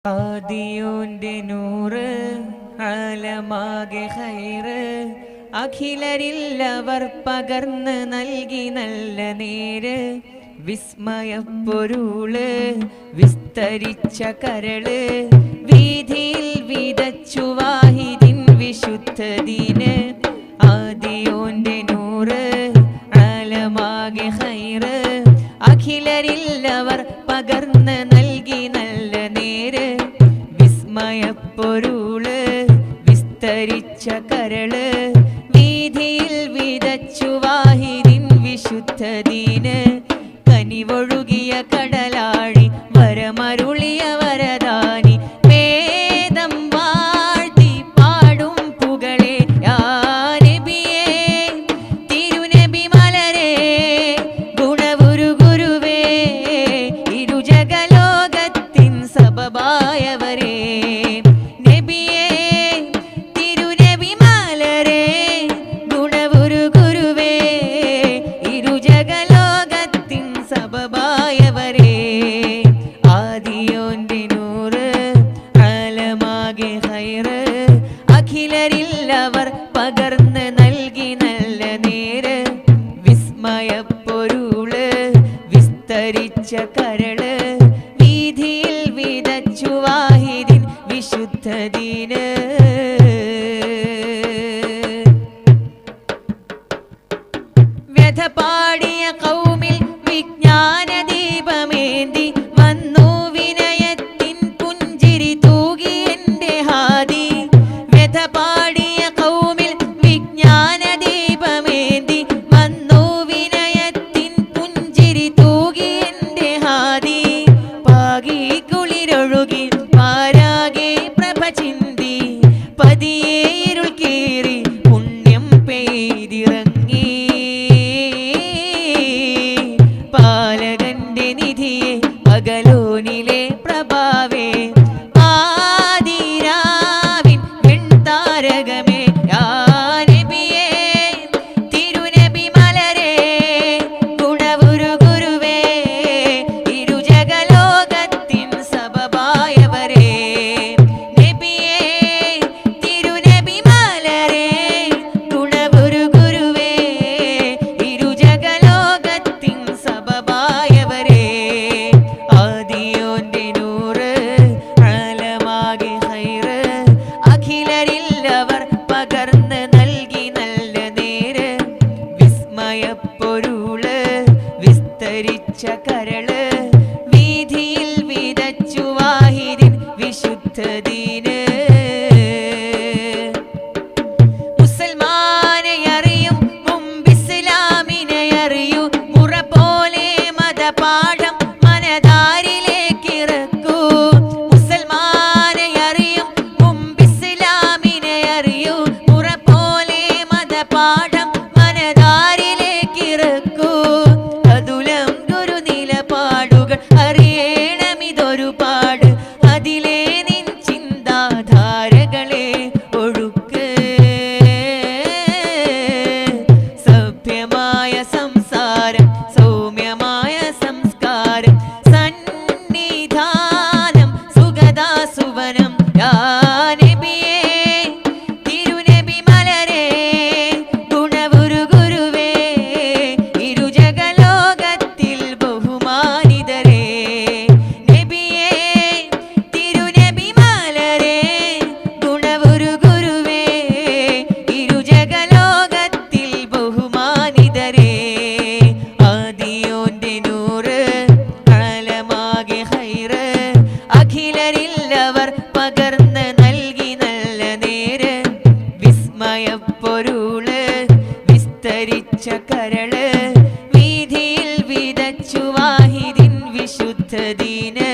ആദിയോന്റെ നൂറ് ആലമാകെ ഖൈറ് അഖിലരില്ലവർ പകർന്ന് നൽകി നല്ല നേര് വിസ്മയപ്പൊരുള് വിസ്തരിച്ച കരള് വീതിയിൽ വിതച്ചു വാഹിദിൻ വിശുദ്ധദീന് ആദിയോന്റെ നൂറ് ആലമാകെ ഖൈറ് അഖിലരില്ലവർ പകർന്ന് നൽകി നല്ല നേര് വിസ്മയപ്പൊരുള് വിസ്തരിച്ച കരള് വീതിയിൽ വിതച്ചു വാഹിദിൻ വിശുദ്ധദീന് കനിവൊഴുകിയ കടലാഴി വരമരുളിയ വരദാനി വേദം വാഴ്ത്തി പാടും പുകളെ യാ നബിയേ തിരുനബി മലരേ ഗുണവുരു ഗുരുവേ ഇരുജഗലോകത്തിൻ സബബായവരേ നബിയേ തിരുനബി മലരേ ഗുണവുരു ഗുരുവേ ഇരുജഗലോകത്തിൻ സബബായവരേ ആദിയോന്റെ നൂറ് ആലമാകെ ഖൈറ് അഖിലരില്ലവർ പകർന്ന് നൽകി നല്ല നേര് വിസ്മയപ്പൊരുള് വിസ്തരിച്ച കരള് വീതിയിൽ വിതച്ചു വാഹിദിൻ വിശുദ്ധദീന് വ്യഥ പാടിയ കൗമിൽ വിജ്ഞാന ദീപമേന്തി വന്നു വിനയത്തിൻ പുഞ്ചിരി തൂകി എന്റെ ഹാദി വ്യഥ പാടിയ കൗമിൽ വിജ്ഞാന ദീപമേന്തി വന്നു വിനയത്തിൻ പുഞ്ചിരി തൂകി എന്റെ ഹാദി പാകി കുളിരൊഴുകി പാരാകെ പ്രഭ ചിന്തി പതിയെ ഇരുൾ കീറി പുണ്യം പെയ്തിറങ്ങി പാലകന്റെ നിധിയെ പകലോനിലെ പ്രഭാവേ ആദിരാവിൻ വെൺതാരകമേ യാ നബിയേ തിരുനബി മലരേ ഗുണവുരു ഗുരുവേ ഇരുജഗലോകത്തിൻ സബബായവരേ നബിയേ തിരുനബി മലരേ ഗുണവുരു ഗുരുവേ ഇരുജഗലോകത്തിൻ സബബായവരേ ആദിയോന്റെ നൂറ് ആലമാകെ ഖൈറ് അഖിലരില്ലവർ പകർന്ന് നൽകി നല്ല നേര് വിസ്മയപ്പൊരുള് വിസ്തരിച്ച കരള് വീതിയിൽ വിതച്ചു വാഹിദിൻ വിശുദ്ധദീന് മുസൽമാനെ അറിയും മുമ്പ് ഇസ്ലാമിനെ അറിയൂ മുറ പോലെ മതപാഠം മനതാരിലേക്കിറക്കൂ മുസൽമാനെ അറിയും മുമ്പ് ഇസ്ലാമിനെ അറിയൂ മുറ പോലെ മതപാഠം മനതാരിലേക്കിറക്കൂ അതുലം ഗുരു നിലപാടുകൾ അറിയണമിതൊരു പാട് അതിലേ നിൻ ചിന്താധാരകളെ ഒഴുക്ക് സഭ്യമായ സംസാരം സൗമ്യമായ സംസ്കാരം സന്നിധാനം സുഗദാസുവനം യാ നബിയേ തിരുനബി മലരേ ഗുണവുരു ഗുരുവേ ഇരുജഗലോകത്തിൽ ബഹുമാനിതരേ നബിയേ തിരുനബി മലരേ ഗുണവുരു ഗുരുവേ ഇരുജഗലോകത്തിൽ ബഹുമാനിതരേ ആദിയോന്റെ നൂറ് ആലമാകെ ഖൈറ് അഖിലരില്ലവർ പകർന്ന് നൽകി നല്ല നേര് വിസ്മയപ്പൊരുള് വിസ്തരിച്ച കരള് വീതിയിൽ വിതച്ചു വാഹിദിൻ വിശുദ്ധദീന്